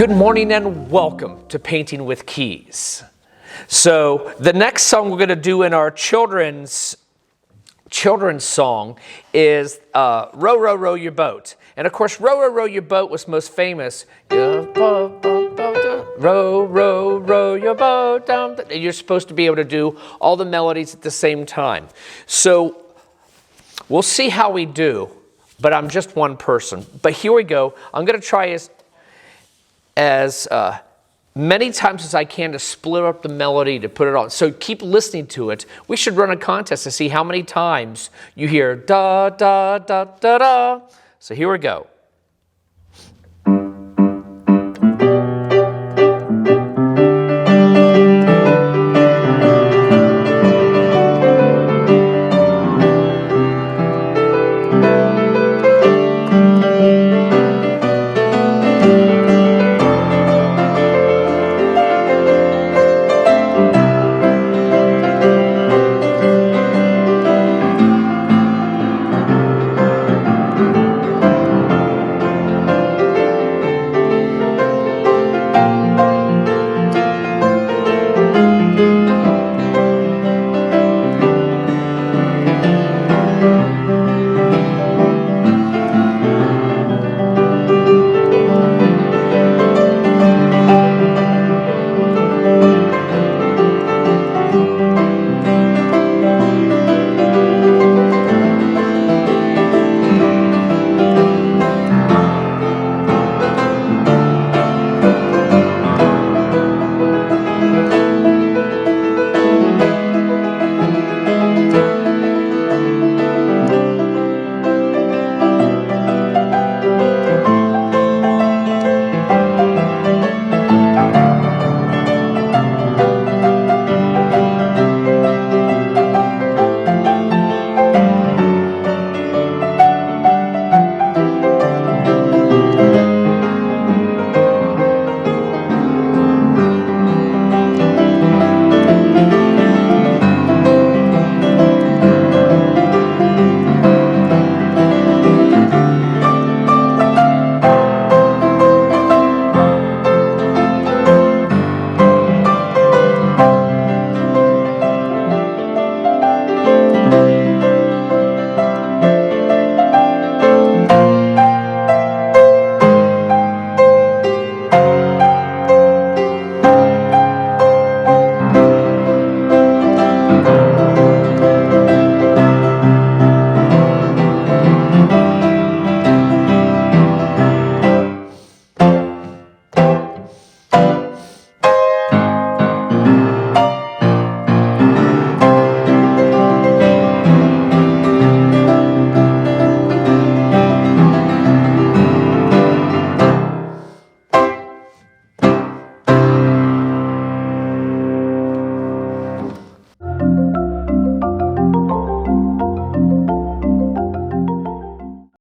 Good morning and welcome to Painting with Keys. So the next song we're going to do in our children's song is Row, Row, Row Your Boat. And of course, Row, Row, Row Your Boat was most famous. Row, row, row your boat down. You're supposed to be able to do all the melodies at the same time. So we'll see how we do, but I'm just one person. But here we go. I'm going to try as many times as I can to split up the melody to put it on. So keep listening to it. We should run a contest to see how many times you hear da, da, da, da, da. So here we go.